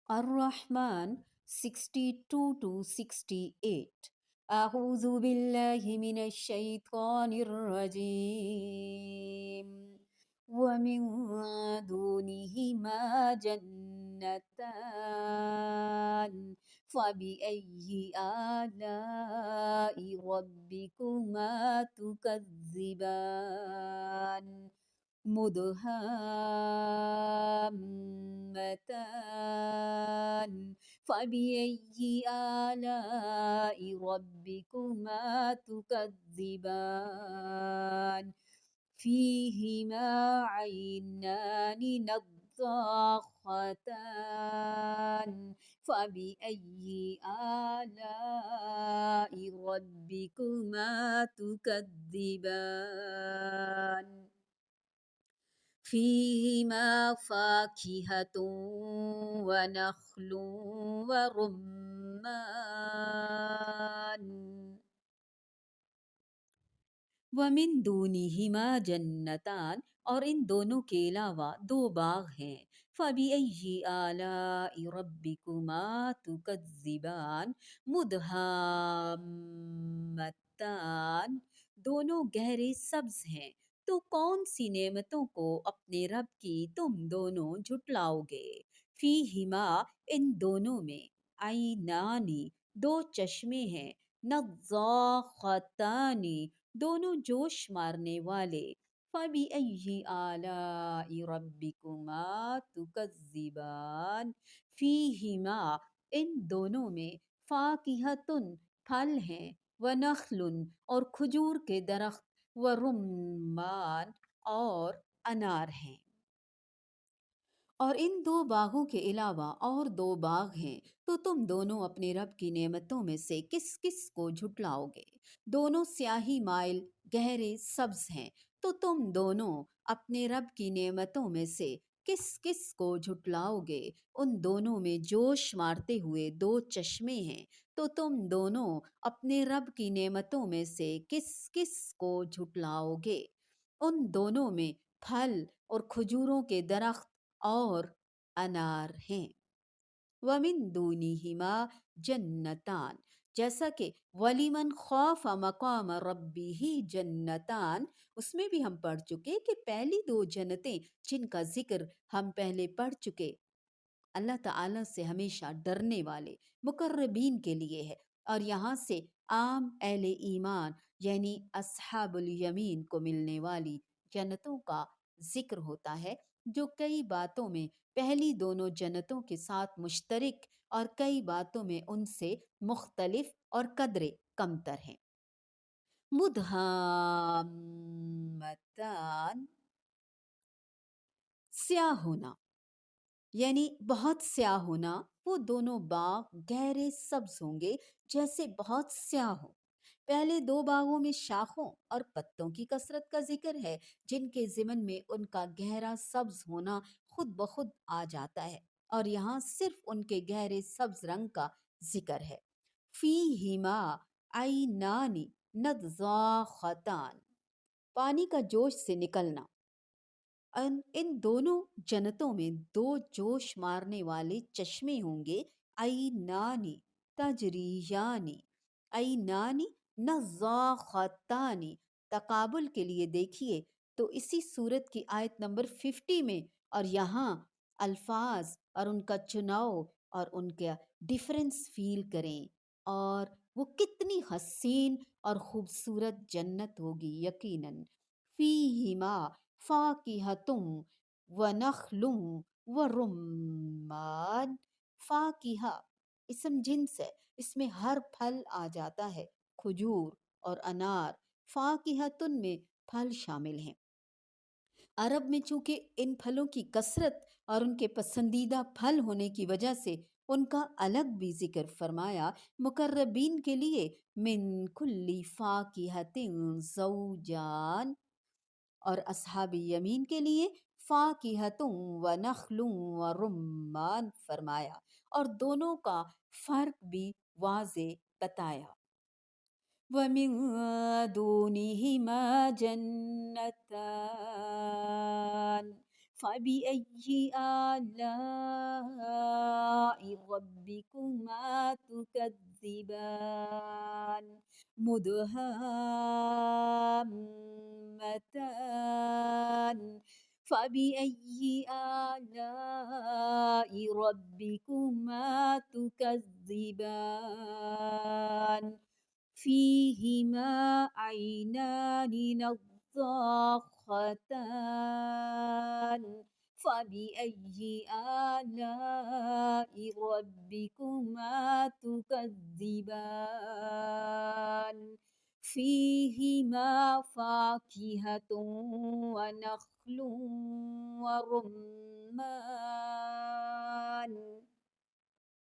الرحمن 62 to 68. أعوذ بالله من الشيطان الرجيم. ومن دونهما جنتان فبأي آلاء ربكما تكذبان مدهامتان فبأي آلاء ربكما تكذبان فيهما عينان نضاختان فبأي آلاء ربكما تكذبان فيهما فاكهة ونخل ورمان ومن دونہما جنتان اور ان دونوں کے علاوہ دو باغ ہیں فبأي آلاء ربكما تكذبان مدهامتان دونوں گہرے سبز ہیں تو کون سی نعمتوں کو اپنے رب کی تم دونوں جھٹلاؤ گے فیہما ان دونوں میں عینانی دو چشمے ہیں نضاختانی دونوں جوش مارنے والے فَبِأَيِّ آلَاءِ رَبِّكُمَا تُكَذِّبَانِ فِيهِمَا ان دونوں میں فَاكِهَةٌ پھل ہیں وَنَخْلٌ اور کھجور کے درخت وَرُمَّان اور انار ہیں اور ان دو باغوں کے علاوہ اور دو باغ ہیں تو تم دونوں اپنے رب کی نعمتوں میں سے کس کس کو جھٹلاؤ گے دونوں سیاہی مائل گہرے سبز ہیں تو تم دونوں اپنے رب کی نعمتوں میں سے کس کس کو جھٹلاؤ گے ان دونوں میں جوش مارتے ہوئے دو چشمے ہیں تو تم دونوں اپنے رب کی نعمتوں میں سے کس کس کو جھٹلاؤ گے ان دونوں میں پھل اور کھجوروں کے درخت اور انار ہیں وَمِن دُونِهِمَا جَنَّتَانِ جیسا کہ وَلِمَنْ خَافَ مَقَامَ رَبِّهِ جَنَّتَانِ اس میں بھی ہم پڑھ چکے کہ پہلی دو جنتیں جن کا ذکر ہم پہلے پڑھ چکے اللہ تعالیٰ سے ہمیشہ ڈرنے والے مقربین کے لیے ہے اور یہاں سے عام اہل ایمان یعنی اصحاب الیمین کو ملنے والی جنتوں کا ذکر ہوتا ہے جو کئی باتوں میں پہلی دونوں جنتوں کے ساتھ مشترک اور کئی باتوں میں ان سے مختلف اور قدرے کمتر ہیں مدہامتان سیاہ ہونا یعنی بہت سیاہ ہونا وہ دونوں باغ گہرے سبز ہوں گے جیسے بہت سیاہ ہوں پہلے دو باغوں میں شاخوں اور پتوں کی کثرت کا ذکر ہے جن کے ضمن میں ان کا گہرا سبز ہونا خود بخود آ جاتا ہے اور یہاں صرف ان کے گہرے سبز رنگ کا ذکر ہے فیہما عینانی نضاختان پانی کا جوش سے نکلنا ان دونوں جنتوں میں دو جوش مارنے والے چشمے ہوں گے عینانی تجریانی عینانی نضاختانی تقابل کے لیے دیکھیے تو اسی صورت کی آیت نمبر 50 میں اور یہاں الفاظ اور ان کا چناؤ اور ان کا ڈیفرنس فیل کریں اور وہ کتنی حسین اور خوبصورت جنت ہوگی یقیناً فیہما فاکہتم ونخلم ورمان فاکہہ اسم جنس ہے اس میں ہر پھل آ جاتا ہے کھجور اور انار فاکہتن میں پھل شامل ہیں عرب میں چونکہ ان پھلوں کی کثرت اور ان کے پسندیدہ پھل ہونے کی وجہ سے ان کا الگ بھی ذکر فرمایا مقربین کے لیے من کل فاکہۃ زوجان اور اصحاب یمین کے لیے فاکہۃ و نخل و رمان فرمایا اور دونوں کا فرق بھی واضح بتایا وَمِن دُونِهِمَا جَنَّتَانِ فَبِأَيِّ آلَاءِ ربكما تكذبان مدهامتان فبأي آلاء ربكما تكذبان فيهما عينان نضاختان فبأي آلاء ربكما تكذبان فيهما فاكهة ونخل ورمان